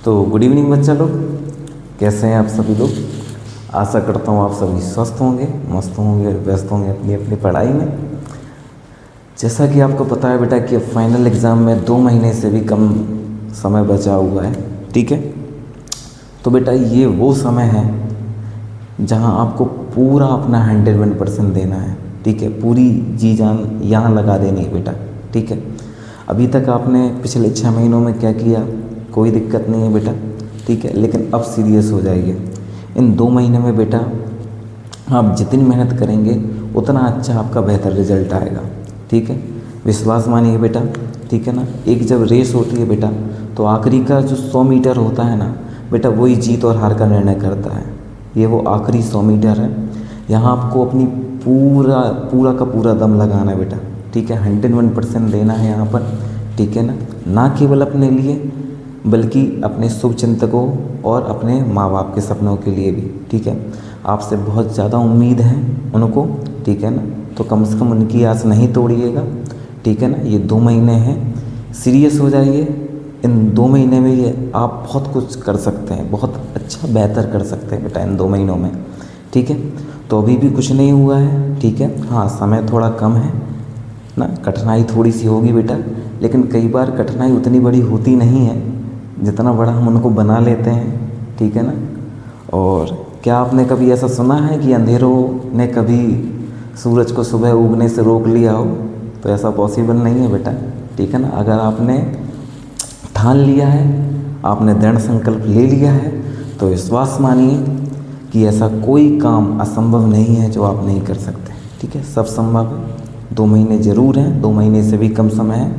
तो good evening बच्चा लोग, कैसे हैं आप सभी लोग। आशा करता हूँ आप सभी स्वस्थ होंगे, मस्त होंगे और व्यस्त होंगे अपनी अपनी पढ़ाई में। जैसा कि आपको पता है बेटा कि अब फाइनल एग्ज़ाम में 2 महीने से भी कम समय बचा हुआ है, ठीक है। तो बेटा ये वो समय है जहाँ आपको पूरा अपना 101% देना है, ठीक है। पूरी जी जान यहाँ लगा देनी है बेटा, ठीक है। अभी तक आपने पिछले 6 महीनों में क्या किया, कोई दिक्कत नहीं है बेटा, ठीक है। लेकिन अब सीरियस हो जाइए। इन 2 महीने में बेटा आप जितनी मेहनत करेंगे उतना अच्छा आपका बेहतर रिजल्ट आएगा, ठीक है। विश्वास मानिए बेटा, ठीक है ना। एक जब रेस होती है बेटा तो आखिरी का जो 100 मीटर होता है ना बेटा, वही जीत और हार का निर्णय करता है। ये वो आखिरी 100 मीटर है, यहाँ आपको अपनी पूरा का पूरा दम लगाना है बेटा, ठीक है। 101% देना है यहाँ पर, ठीक है ना केवल अपने लिए बल्कि अपने शुभचिंतकों और अपने माँ बाप के सपनों के लिए भी, ठीक है। आपसे बहुत ज़्यादा उम्मीद है उनको, ठीक है ना। तो कम से कम उनकी आस नहीं तोड़िएगा, ठीक है ना। ये 2 महीने हैं, सीरियस हो जाइए। इन 2 महीने में ये आप बहुत कुछ कर सकते हैं, बहुत अच्छा बेहतर कर सकते हैं बेटा इन 2 महीनों में, ठीक है। तो अभी भी कुछ नहीं हुआ है, ठीक है। हाँ, समय थोड़ा कम है ना, कठिनाई थोड़ी सी होगी बेटा, लेकिन कई बार कठिनाई उतनी बड़ी होती नहीं है जितना बड़ा हम उनको बना लेते हैं, ठीक है ना। और क्या आपने कभी ऐसा सुना है कि अंधेरों ने कभी सूरज को सुबह उगने से रोक लिया हो? तो ऐसा पॉसिबल नहीं है बेटा, ठीक है ना। अगर आपने ठान लिया है, आपने दृढ़ संकल्प ले लिया है, तो विश्वास मानिए कि ऐसा कोई काम असंभव नहीं है जो आप नहीं कर सकते, ठीक है। सब संभव है। 2 महीने ज़रूर हैं, 2 महीने से भी कम समय है,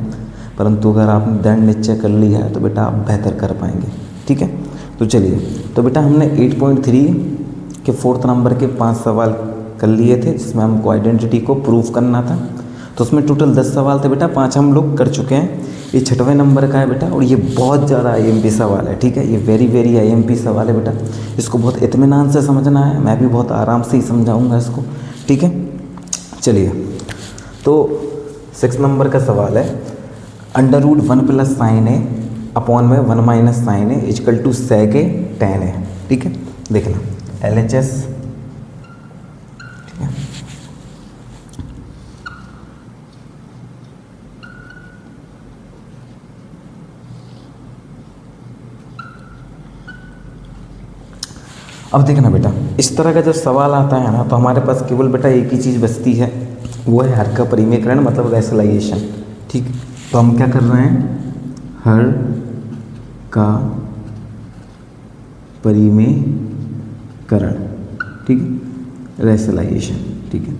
परंतु अगर आपने दृढ़ निश्चय कर लिया है तो बेटा आप बेहतर कर पाएंगे, ठीक है। तो चलिए, तो बेटा हमने 8.3 के 4th नंबर के 5 सवाल कर लिए थे, जिसमें हमको आइडेंटिटी को प्रूव करना था। तो उसमें टोटल 10 सवाल थे बेटा, 5 हम लोग कर चुके हैं। ये 6वें नंबर का है बेटा, और ये बहुत ज़्यादा IMP सवाल है, ठीक है। ये वेरी IMP सवाल है बेटा, इसको बहुत इत्मीनान से समझना है। मैं भी बहुत आराम से ही समझाऊँगा इसको, ठीक है। चलिए, तो 6 नंबर का सवाल है, √1 + sin a अपॉन में 1 - sin a = sec a tan a, ठीक है। देखना LHS, ठीक है। अब देखना बेटा, इस तरह का जब सवाल आता है ना तो हमारे पास केवल बेटा एक ही चीज़ बचती है, वो है हर का परिमेयकरण, मतलब रेशनलाइजेशन, ठीक। तो हम क्या कर रहे हैं, हर का परिमेयकरण, ठीक है, रेशनलाइजेशन, ठीक है।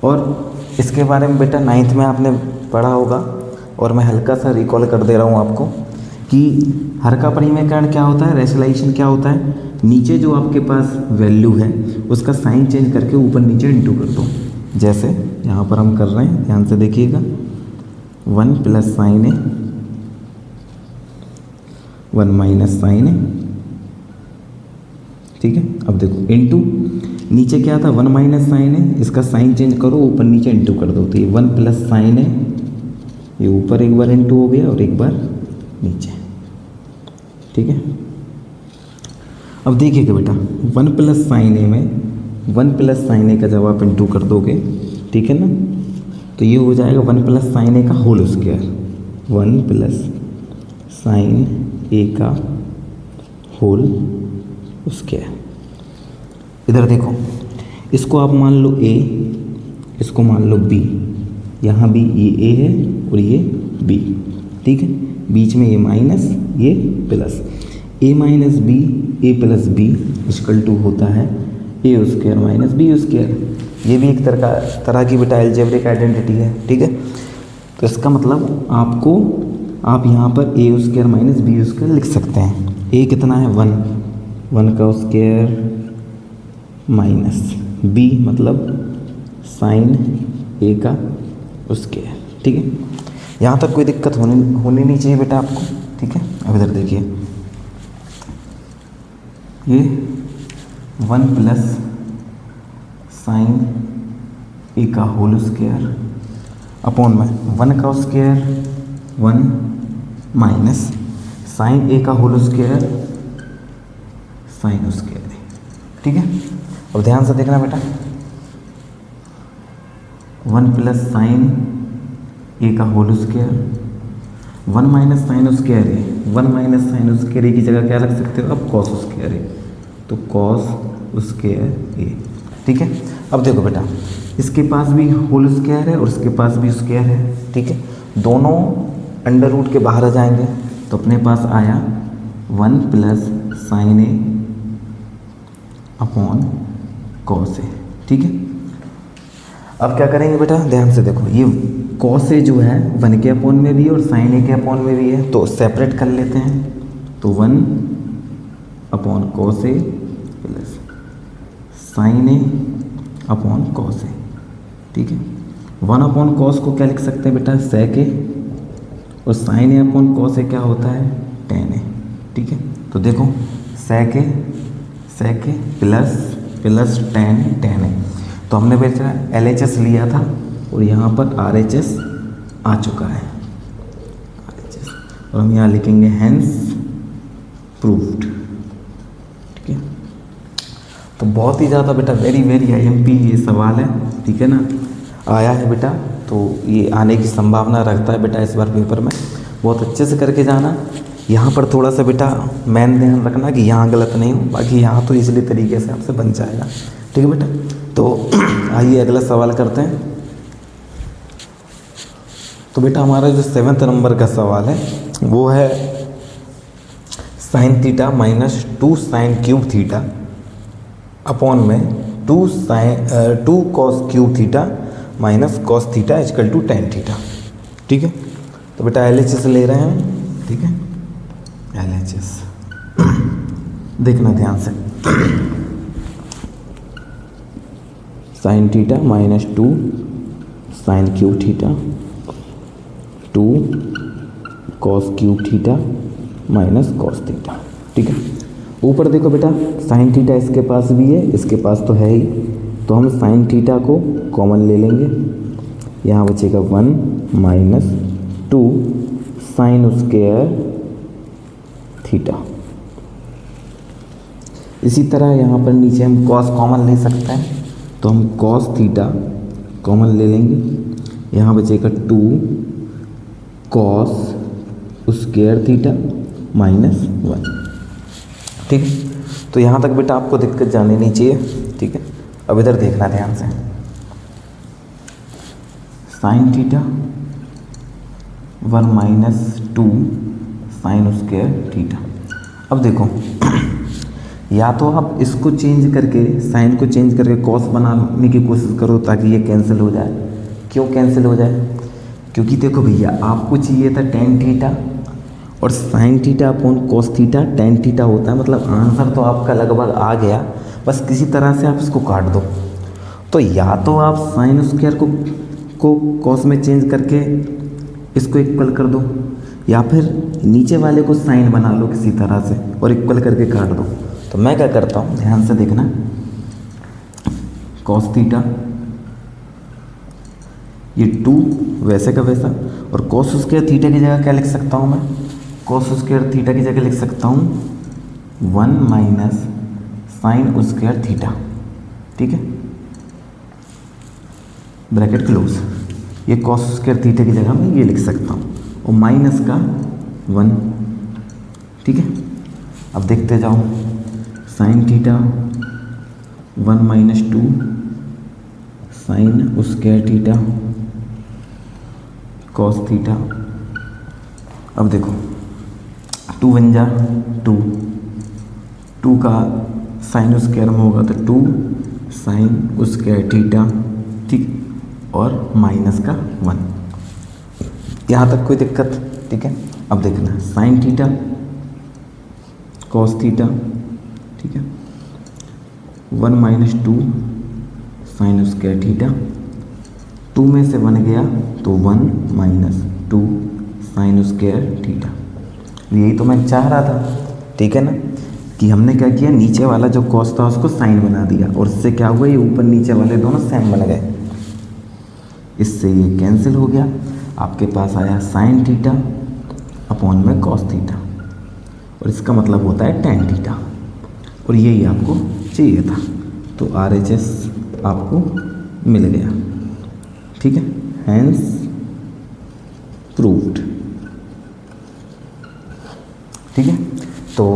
और इसके बारे में बेटा 9th में आपने पढ़ा होगा, और मैं हल्का सा रिकॉल कर दे रहा हूँ आपको कि हर का परिमेयकरण क्या होता है, रेशनलाइजेशन क्या होता है। नीचे जो आपके पास वैल्यू है उसका साइन चेंज करके ऊपर नीचे इंटू कर दो, जैसे यहाँ पर हम कर रहे हैं, ध्यान से देखिएगा। 1 + sin a 1 - sin a, ठीक है। अब देखो इंटू, नीचे क्या था 1 - sin a, इसका साइन चेंज करो, ऊपर नीचे इंटू कर दो, तो ये 1 + sin a, ये ऊपर एक बार इंटू हो गया और एक बार नीचे, ठीक है। अब देखिएगा बेटा 1 + sin a में 1 + sin a का जब आप इंटू कर दोगे, ठीक है ना, तो ये हो जाएगा 1 + sin a का होल स्क्वायर, 1 + sin a का होल स्क्वायर। इधर देखो, इसको आप मान लो a, इसको मान लो b, यहाँ भी ये a है और ये b, ठीक है। बीच में ये माइनस ये plus, a - b a + b = होता है a² - b²। ये भी एक तरह की बेटा अलजेब्रिक आइडेंटिटी है, ठीक है। तो इसका मतलब आप यहाँ पर a² - b² लिख सकते हैं। a कितना है 1 का स्क्वायर माइनस b मतलब sin a का स्क्वायर, ठीक है। यहाँ तक कोई दिक्कत होनी नहीं चाहिए बेटा आपको, ठीक है। अब इधर देखिए, ये 1 + sin a का होल स्क्वायर अपॉन में 1 का स्क्वायर 1 - साइन ए का होल स्क्वायर साइन स्क्वायर ए, ठीक है। अब ध्यान से देखना बेटा, 1 प्लस साइन ए का whole square 1 minus sine square A, 1 minus sine square A की जगह क्या रख सकते हो आप, कॉस स्क्वायर ए, तो कॉस स्क्वायर ए, ठीक है। अब देखो बेटा, इसके पास भी होल स्क्वायर है और इसके पास भी स्क्वायर है, ठीक है। दोनों अंडर रूट के बाहर आ जाएंगे, तो अपने पास आया 1 plus sine A upon cos A, ठीक है। अब क्या करेंगे बेटा, ध्यान से देखो, ये कॉस ए जो है 1 के अपॉन में भी है और साइन ए के अपॉन में भी है, तो सेपरेट कर लेते हैं। तो 1 upon cos A plus sine A upon cos A, ठीक है। 1 अपॉन कॉस को क्या लिख सकते हैं बेटा, सेक ए, और sign A upon cos A क्या होता है, टेन ए, ठीक है। तो देखो सेक ए प्लस टेन ए, तो हमने बेटा LHS लिया था और यहाँ पर RHS आ चुका है, RHS, और हम यहाँ लिखेंगे हैंस प्रूव्ड, ठीक है। तो बहुत ही ज़्यादा बेटा वेरी IMP ये सवाल है, ठीक है ना, आया है बेटा, तो ये आने की संभावना रखता है बेटा इस बार पेपर में। बहुत अच्छे से करके जाना। यहाँ पर थोड़ा सा बेटा मैन ध्यान रखना कि यहाँ गलत नहीं हो, बाकी यहाँ तो इजीली तरीके से आपसे बन जाएगा, ठीक है बेटा। तो आइए अगला सवाल करते हैं। तो बेटा हमारा जो 7th नंबर का सवाल है वो है sine theta minus 2 sine cube theta upon में 2 cos cube theta minus cos theta equal to tan theta, ठीक है। तो बेटा LHS ले रहे हैं, ठीक है, LHS देखना ध्यान से, sign theta minus 2 sine cube theta 2 cos cube theta minus cos theta, ठीक है। ऊपर देखो बेटा साइन थीटा इसके पास भी है, इसके पास तो है ही, तो हम साइन थीटा को कॉमन ले लेंगे, यहाँ बचेगा 1 माइनस 2 साइन स्क्वायर थीटा। इसी तरह यहाँ पर नीचे हम कॉस कॉमन ले सकते हैं, तो हम कॉस थीटा कॉमन ले लेंगे, यहाँ बचेगा 2 कॉस स्क्वायर थीटा माइनस 1, ठीक है। तो यहाँ तक बेटा आपको दिक्कत जानी नहीं चाहिए, ठीक है। अब इधर देखना ध्यान से, sine theta 1 minus 2 sine square theta. अब देखो या तो आप इसको चेंज करके साइन को चेंज करके कॉस बनाने की कोशिश करो ताकि ये कैंसिल हो जाए। क्यों कैंसिल हो जाए, क्योंकि देखो भैया आपको चाहिए था टेन थीटा और sine theta upon cos theta tan theta होता है, मतलब आंसर तो आपका लगभग आ गया, बस किसी तरह से आप इसको काट दो। तो या तो आप साइन स्क्वायर को कॉस में चेंज करके इसको इक्वल कर दो, या फिर नीचे वाले को साइन बना लो किसी तरह से और इक्वल करके काट दो। तो मैं क्या करता हूँ, ध्यान से देखना, कॉस थीटा ये 2 वैसे का वैसा, और कॉस स्क्वायर थीटा की जगह क्या लिख सकता हूँ मैं, कॉस स्क्वायर थीटा की जगह लिख सकता हूँ 1 माइनस साइन स्क्वायर थीटा, ठीक है, ब्रैकेट क्लोज। ये कॉस स्क्वायर थीटा की जगह मैं ये लिख सकता हूँ और माइनस का 1, ठीक है। अब देखते जाओ, sine theta 1 minus 2 sine square theta cos theta. अब देखो 2 1 जा 2 का साइन स्क्वायर में होगा तो 2 साइन स्क्वायर थीटा, ठीक, और माइनस का 1। यहाँ तक कोई दिक्कत, ठीक है। अब देखना साइन थीटा कॉस थीटा, ठीक है, 1 माइनस 2 साइन स्क्वायर थीटा, 2 में से 1 गया तो 1 माइनस 2 साइन स्क्वायर थीटा। यही तो मैं चाह रहा था, ठीक है ना, कि हमने क्या किया, नीचे वाला जो कॉस था उसको साइन बना दिया और इससे क्या हुआ, ये ऊपर नीचे वाले दोनों सेम बन गए, इससे ये कैंसिल हो गया। आपके पास आया साइन थीटा अपॉन में कॉस थीटा, और इसका मतलब होता है tan थीटा, और यही आपको चाहिए था, तो RHS आपको मिल गया। ठीक है, हैंस प्रूव्ड। ठीक है, तो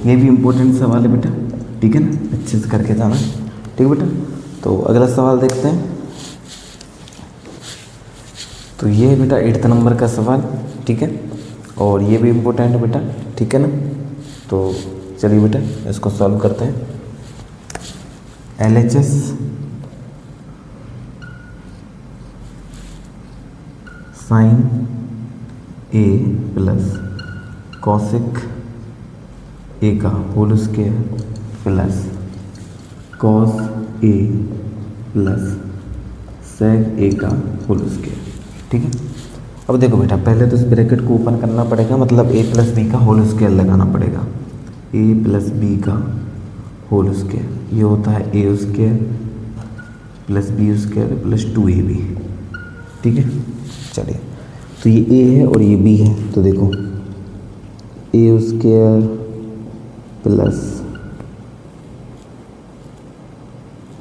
ये भी इम्पोर्टेंट सवाल है बेटा, ठीक है ना, अच्छे से करके जाना। ठीक है बेटा, तो अगला सवाल देखते हैं। तो ये है बेटा 8th नंबर का सवाल, ठीक है, और ये भी इम्पोर्टेंट है बेटा, ठीक है ना। तो चलिए बेटा इसको सॉल्व करते हैं। LHS sine A plus cosec A का whole square plus cos A plus sec A का होल स्क्वायर। ठीक है, अब देखो बेटा पहले तो इस ब्रैकेट को ओपन करना पड़ेगा, मतलब A प्लस बी का होल स्क्वायर लगाना पड़ेगा। A प्लस बी का होल स्क्वायर, ये होता है A square plus B square plus 2AB। ठीक है, चलिए, तो ये A है और ये B है, तो देखो A square plus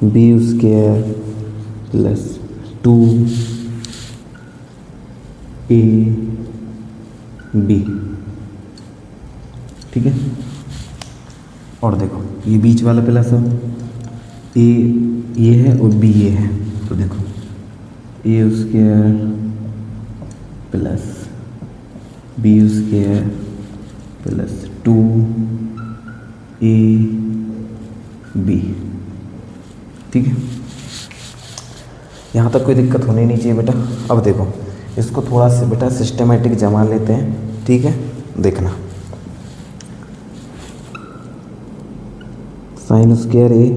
B square plus 2AB। ठीक है, और देखो ये बीच वाला प्लस है, A ये है और B ये है, तो देखो A square plus B square plus 2AB। ठीक है, यहाँ तक कोई दिक्कत होनी नहीं चाहिए बेटा। अब देखो इसको थोड़ा सा बेटा सिस्टमेटिक जमा लेते हैं। ठीक है, देखना sine square A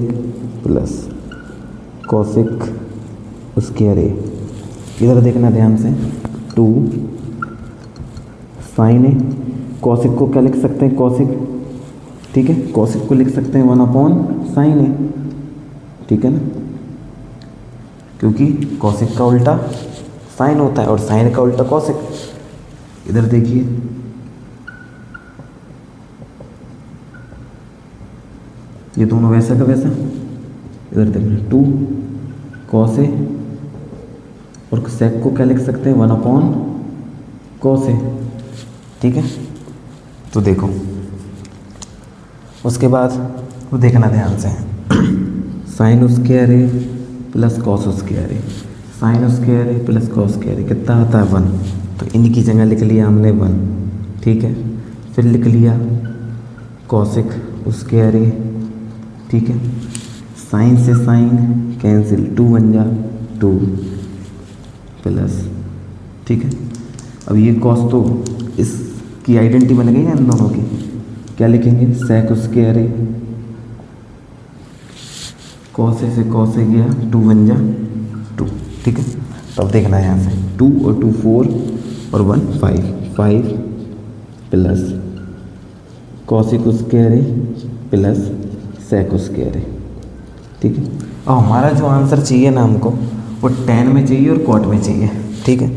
plus cosec square A, इधर देखना ध्यान से, 2 साइन A, कॉसिक को क्या लिख सकते हैं, कॉसिक, ठीक है, कॉसिक को लिख सकते हैं 1/sin A। ठीक है ना, क्योंकि कॉसिक का उल्टा साइन होता है और साइन का उल्टा कॉसिक। इधर देखिए ये दोनों वैसा का वैसा, इधर देखना 2 cos A और सेक को क्या लिख सकते हैं 1/cos A। ठीक है, तो देखो उसके बाद वो देखना ध्यान से, sine square A plus cos square A, sine square A plus cos square A कितना आता है 1, तो इनकी जगह लिख लिया हमने 1। ठीक है, फिर लिख लिया कॉसिक स्क्वायर A। ठीक है, साइन से साइन कैंसिल, 2 बन जा 2 प्लस, ठीक है, अब ये कॉस तो इसकी आइडेंटिटी बन गई ना इन दोनों की, क्या लिखेंगे sec square A, cos A से कॉस A गया 2 बन जा 2। ठीक है, तो अब देखना है यहाँ से 2 और 2 4 और 1 5 plus cosec square A plus sec square A। ठीक है, अब हमारा जो आंसर चाहिए ना हमको, वो tan में चाहिए और cot में चाहिए। ठीक है,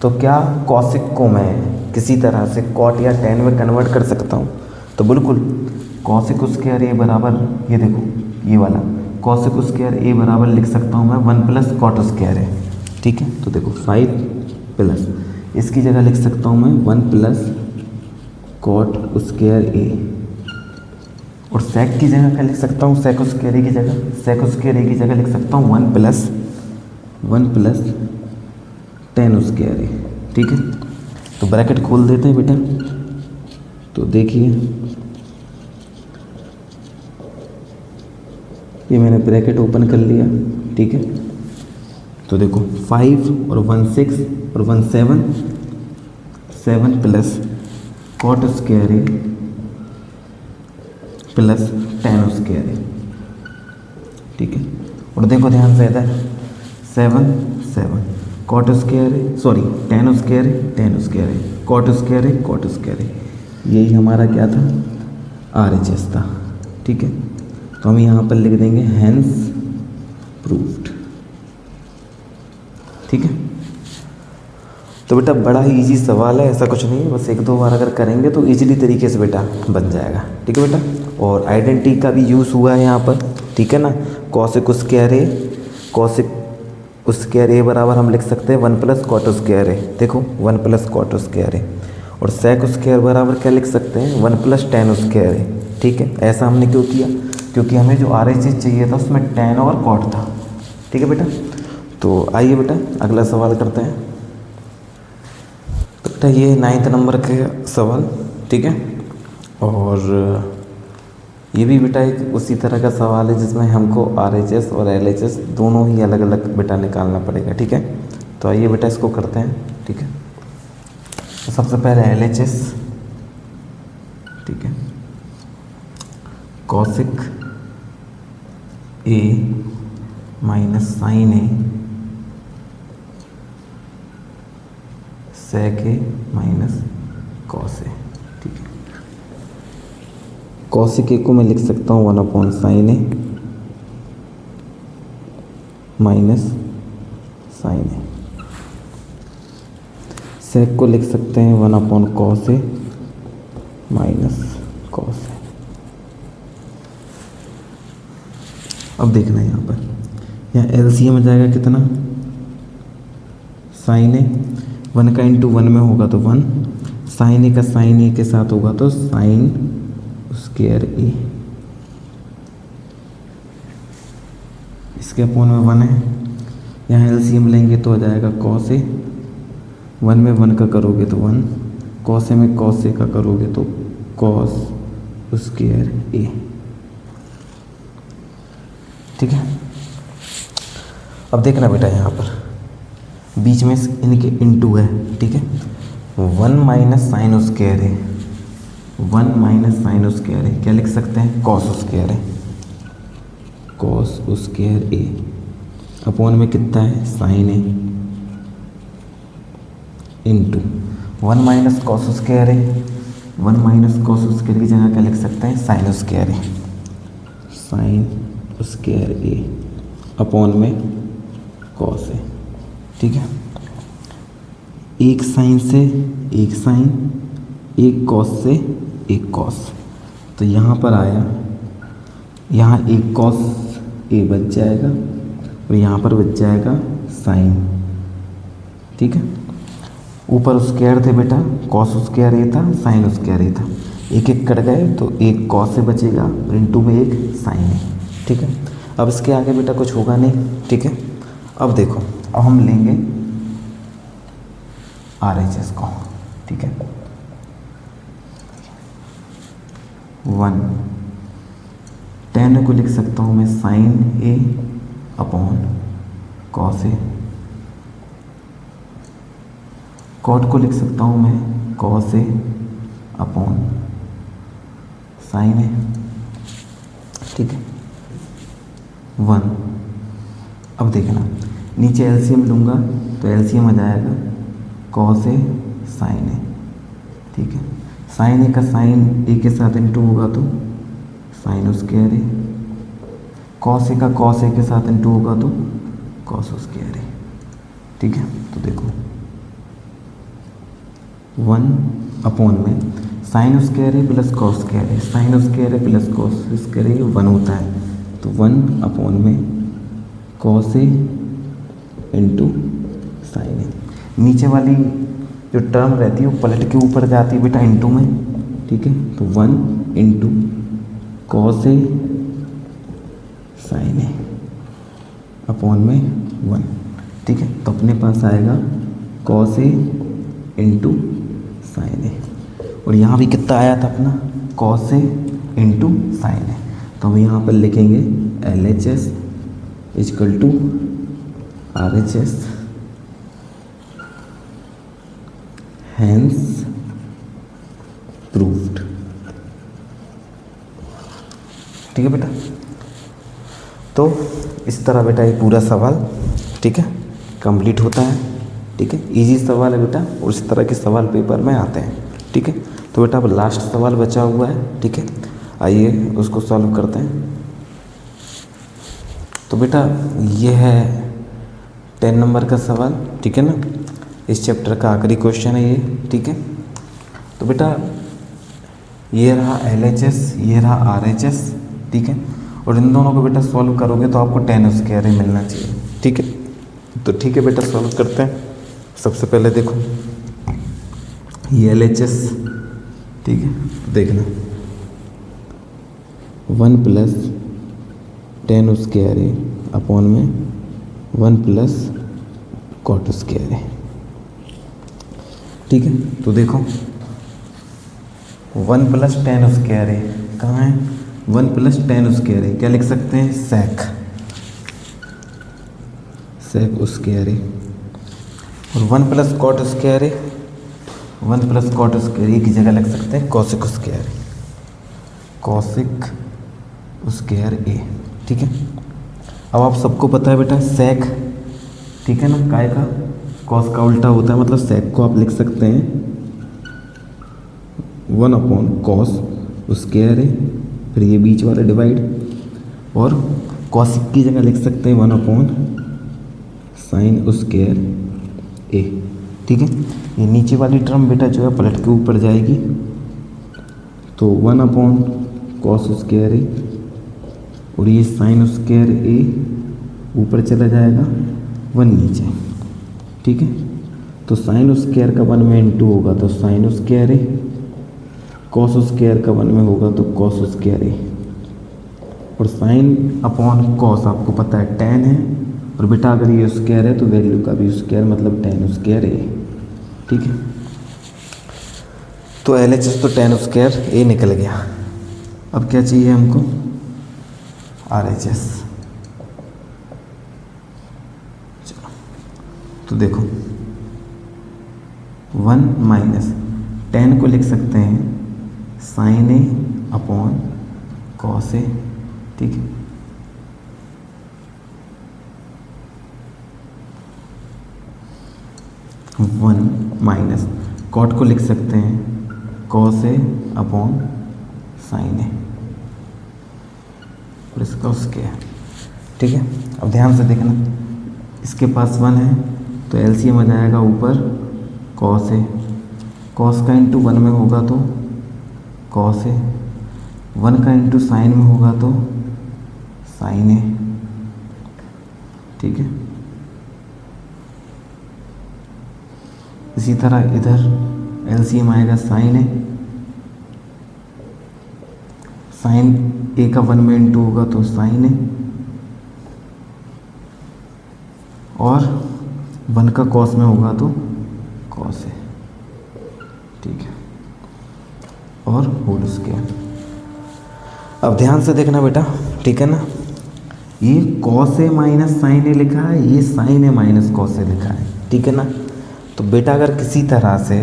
तो क्या कॉसिक को मैं किसी तरह से cot या tan में कन्वर्ट कर सकता हूँ, तो बिल्कुल कॉसिक स्क्वायर A बराबर, ये देखो ये वाला कॉसिक स्क्वायर A बराबर लिख सकता हूँ मैं 1 प्लस कॉट स्क्वायर A। ठीक है, तो देखो 5 प्लस इसकी जगह लिख सकता हूँ मैं 1 प्लस कॉट स्क्वायर A, और सेक की जगह क्या लिख सकता हूँ, सेक स्क्वायर A की जगह, सेक स्क्वायर A की जगह लिख सकता हूँ 1 प्लस tan स्क्वायर A। ठीक है, तो ब्रैकेट खोल देते हैं बेटा, तो देखिए ये मैंने ब्रैकेट ओपन कर लिया। ठीक है, तो देखो 5 और 1 6 और 1 7 plus cot square A plus tan square A। ठीक है, और देखो ध्यान से इधर 7 cot square A, sorry tan square A, cot square A, यही हमारा क्या था RHS था। ठीक है, तो हम यहाँ पर लिख देंगे हैंस प्रूव्ड। ठीक है, तो बेटा बड़ा ही इजी सवाल है, ऐसा कुछ नहीं है, बस एक दो बार अगर करेंगे तो इजीली तरीके से बेटा बन जाएगा। ठीक है बेटा, और आइडेंटिटी का भी यूज़ हुआ है यहाँ पर। ठीक है ना, कॉसेक स्क्वायर ए, कॉसेक स्क्वायर ए बराबर हम लिख सकते हैं 1 प्लस कॉट स्क्वायर ए। देखो 1 प्लस कॉट स्क्वायर ए, और सेक स्क्वायर बराबर क्या लिख सकते हैं 1 प्लस टेन स्क्वायर ए। ठीक है, ऐसा हमने क्यों किया, क्योंकि हमें जो RHS चाहिए था उसमें टेन और कॉट था। ठीक है बेटा, तो आइए बेटा अगला सवाल करते हैं। तो बेटा ये 9th नंबर के सवाल। ठीक है, और ये भी बेटा एक उसी तरह का सवाल है जिसमें हमको RHS और LHS दोनों ही अलग अलग बेटा निकालना पड़ेगा। ठीक है, तो आइए बेटा इसको करते हैं। ठीक है, तो सबसे पहले LHS। ठीक है, cosec A minus sign A sec A minus cos A. ठीक है, कॉसिक ए को मैं लिख सकता हूँ 1 अपॉन साइन ए माइनस साइन ए। सेक को लिख सकते हैं 1 upon cos A minus cos A. अब देखना है यहाँ पर, यहाँ LCM में जाएगा कितना, साइन ए 1 का इंटू 1 में होगा तो 1, साइन ए का साइन ए के साथ होगा तो साइन स्क्वायर ए, इसके अपॉन में 1 है। यहाँ LCM लेंगे तो आ जाएगा कॉस ए, 1 में 1 का करोगे तो 1, कॉस ए में कॉस ए का करोगे तो कॉस स्क्वायर ए। ठीक है, अब देखना बेटा यहाँ पर बीच में इनके इंटू है। ठीक है, 1 माइनस साइन स्क्वायर है, 1 माइनस साइन स्क्वायर है, क्या लिख सकते हैं कॉस स्क्वायर है, कॉस स्क्वायर ए अपॉन में कितना है साइन ए इंटू 1 माइनस कॉस स्क्वायर है, 1 माइनस कॉस स्क्वायर की जगह क्या लिख सकते हैं साइन स्क्वायर है, साइन स्क्वायर ए अपॉन में कॉस ए। ठीक है, एक साइन से एक साइन, एक कॉस से एक कॉस, तो यहाँ पर आया, यहाँ एक कॉस ए बच जाएगा और यहाँ पर बच जाएगा साइन। ठीक है, ऊपर स्क्वायर थे बेटा, कॉस स्क्वायर ए था, साइन स्क्वायर ए था, एक एक कट गए तो एक कॉस से बचेगा और इंटू में एक साइन है। ठीक है, अब इसके आगे बेटा कुछ होगा नहीं। ठीक है, अब देखो, अब हम लेंगे RHS को। ठीक है, 1 10 को लिख सकता हूँ मैं sign A upon cos A, cot को लिख सकता हूँ मैं कॉस ए अपॉन साइन ए। ठीक है, 1। अब देखना नीचे LCM लूँगा तो LCM आ जाएगा कॉस ए साइन ए। ठीक है, साइन ए का साइन ए के साथ इंटू होगा तो sign square A, cos A का कॉस ए के साथ इंटू होगा तो कॉस स्क्वायर ए। ठीक है, तो देखो 1 अपॉन में sign square A plus cos square A, sign square A plus cos square A 1 होता है, तो 1 अपॉन में कॉस ए इंटू साइन ए। नीचे वाली जो टर्म रहती है वो पलट के ऊपर जाती है बेटा इंटू में। ठीक है, तो 1 into cos A sine A upon में 1। ठीक है, तो अपने पास आएगा cos A into sine A, और यहाँ भी कितना आया था अपना cos A into sine A, तो हम यहाँ पर लिखेंगे LHS equal to RHS, hence proved. ठीक है बेटा, तो इस तरह बेटा ये पूरा सवाल ठीक है कंप्लीट होता है। ठीक है, इजी सवाल है बेटा, और इस तरह के सवाल पेपर में आते हैं। ठीक है, तो बेटा अब लास्ट सवाल बचा हुआ है। ठीक है, आइए उसको सॉल्व करते हैं। तो बेटा ये है 10 नंबर का सवाल। ठीक है ना, इस चैप्टर का आखिरी क्वेश्चन है ये, ठीक है। तो बेटा ये रहा LHS, ये रहा RHS, ठीक है। और इन दोनों को बेटा सॉल्व करोगे तो आपको tan स्क्वायर ही मिलना चाहिए, ठीक है। तो ठीक है बेटा, सॉल्व करते हैं। सबसे पहले देखो ये LHS, ठीक है, देखना 1 प्लस tan स्क्वायर है अपॉन में 1 प्लस cot स्क्वायर है, ठीक है। तो देखो 1 प्लस tan स्क्वायर है, कहाँ है, 1 प्लस tan स्क्वायर है, क्या लिख सकते हैं, sec स्क्वायर है। और 1 प्लस cot स्क्वायर है, 1 प्लस cot स्क्वायर एक ही जगह लिख सकते हैं cosec स्क्वायर, cosec स्क्वायर ए, ठीक है। अब आप सबको पता है बेटा sec, ठीक है ना, काय का, cos का उल्टा होता है, मतलब sec को आप लिख सकते हैं 1 अपॉन cos स्क्वायर है, फिर ये बीच वाला डिवाइड, और cosec की जगह लिख सकते हैं 1 अपॉन sin स्क्वायर ए, ठीक है। ये नीचे वाली टर्म बेटा जो है पलट के ऊपर जाएगी, तो 1 अपॉन cos स्क्वायर ए, और ये sin स्क्वायर ए ऊपर चला जाएगा, 1 नीचे, ठीक है। तो sin स्क्वायर का 1 में इंटू होगा तो sin स्क्वायर ए, cos स्क्वायर का 1 में होगा तो cos स्क्वायर ए, और sin अपॉन cos आपको पता है tan है, और बेटा अगर ये स्क्वायर है तो वैल्यू का भी स्क्वायर, मतलब tan स्क्वायर ए, ठीक है। तो LHS तो tan स्क्वायर ए निकल गया। अब क्या चाहिए हमको, RHS। चलो तो देखो 1 माइनस tan को लिख सकते हैं sin ए अपॉन cos ए, ठीक है। वन माइनस कॉट को लिख सकते हैं cos ए अपॉन sin ए, और इसका स्क्वायर, ठीक है। अब ध्यान से देखना, इसके पास 1 है तो LCM आ जाएगा ऊपर cos ए, cos का इंटू 1 में होगा तो cos ए, 1 का इंटू sin में होगा तो sin ए, ठीक है। इसी तरह इधर LCM आएगा sin ए, sin ए का 1 में इंटू होगा तो sin ए, और 1 का cos में होगा तो cos ए, ठीक है, और होल स्क्वायर। अब ध्यान से देखना बेटा, ठीक है ना, ये cos ए माइनस sin ए लिखा है, ये sin ए माइनस cos ए लिखा है, ठीक है ना। तो बेटा अगर किसी तरह से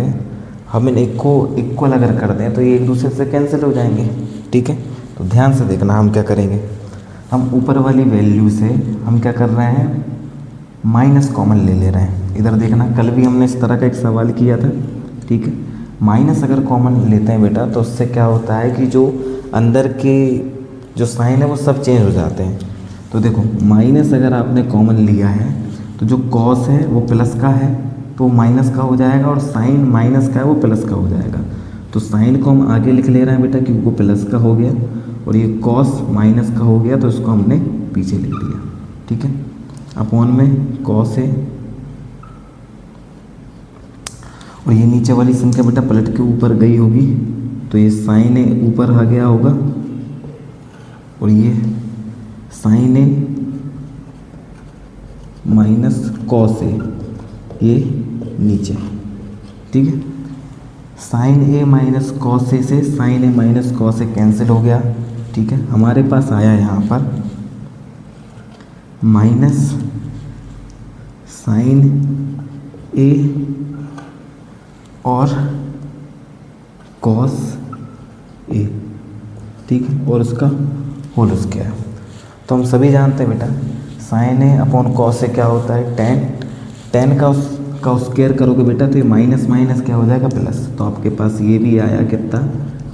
हम इन एक को इक्वल अगर कर दें तो ये एक दूसरे से कैंसिल हो जाएंगे, ठीक है। तो ध्यान से देखना, हम क्या करेंगे, हम ऊपर वाली वैल्यू से हम क्या कर रहे हैं, माइनस कॉमन ले रहे हैं। इधर देखना, कल भी हमने इस तरह का एक सवाल किया था, ठीक है। माइनस अगर कॉमन लेते हैं बेटा तो उससे क्या होता है कि जो अंदर के जो साइन है वो सब चेंज हो जाते हैं। तो देखो माइनस अगर आपने कॉमन लिया है तो जो कॉस है वो प्लस का है तो माइनस का हो जाएगा, और साइन माइनस का है वो प्लस का हो जाएगा। तो साइन को हम आगे लिख ले रहे हैं बेटा क्योंकि वो प्लस का हो गया, और ये कॉस माइनस का हो गया तो इसको हमने पीछे लिख दिया, ठीक है। अपॉन में कॉस है, और ये नीचे वाली संख्या बेटा पलट के ऊपर गई होगी तो ये साइन है ऊपर आ गया होगा, और ये साइन है माइनस कॉस है ये नीचे, ठीक है। Sign A minus cos A से sign A minus cos A cancel हो गया, ठीक है। हमारे पास आया यहाँ पर माइनस साइन ए और कॉस ए, ठीक है, और उसका होल स्क्वायर। तो हम सभी जानते हैं बेटा sign A upon cos A क्या होता है, टेन। टेन का स्क्वायर करोगे बेटा तो ये माइनस माइनस क्या हो जाएगा प्लस, तो आपके पास ये भी आया कितना,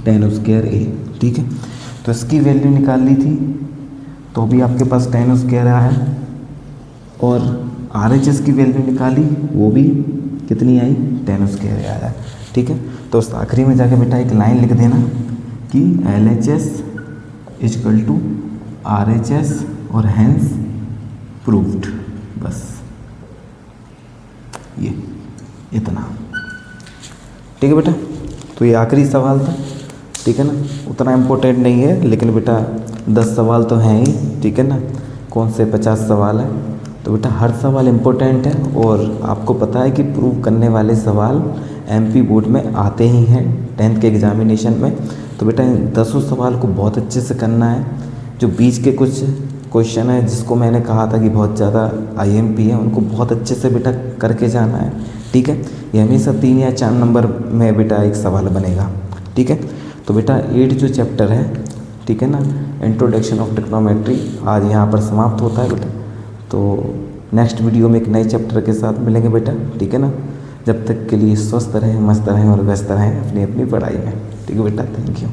टेन स्क्वायर ए, ठीक है। तो इसकी वैल्यू निकाल ली थी तो भी आपके पास टेन स्क्वायर आया, और RHS की वैल्यू निकाली वो भी कितनी आई 10 स्क्वायर आया। ठीक है, तो उस आखिरी में जाके बेटा एक लाइन लिख देना कि LHS इक्वल टू RHS और हैंस प्रूव्ड। बस ये इतना। ठीक है बेटा, तो ये आखिरी सवाल था। ठीक है ना, उतना इम्पोर्टेंट नहीं है, लेकिन बेटा 10 सवाल तो हैं ही। ठीक है ना, कौन से 50 सवाल है, तो बेटा हर सवाल इम्पोर्टेंट है। और आपको पता है कि प्रूव करने वाले सवाल MP बोर्ड में आते ही हैं 10th के एग्जामिनेशन में। तो बेटा इन 10 सवाल को बहुत अच्छे से करना है। जो बीच के कुछ क्वेश्चन है जिसको मैंने कहा था कि बहुत ज़्यादा IMP है, उनको बहुत अच्छे से बेटा करके जाना है। ठीक है, ये हमेशा 3 या 4 नंबर में बेटा एक सवाल बनेगा। ठीक है, तो बेटा 8 जो चैप्टर है, ठीक है ना, इंट्रोडक्शन ऑफ ट्रिग्नोमेट्री, आज यहाँ पर समाप्त होता है बेटा। तो नेक्स्ट वीडियो में एक नए चैप्टर के साथ मिलेंगे बेटा। ठीक है ना, जब तक के लिए स्वस्थ रहें, मस्त रहें और व्यस्त रहें अपनी अपनी पढ़ाई में। ठीक है बेटा, थैंक यू।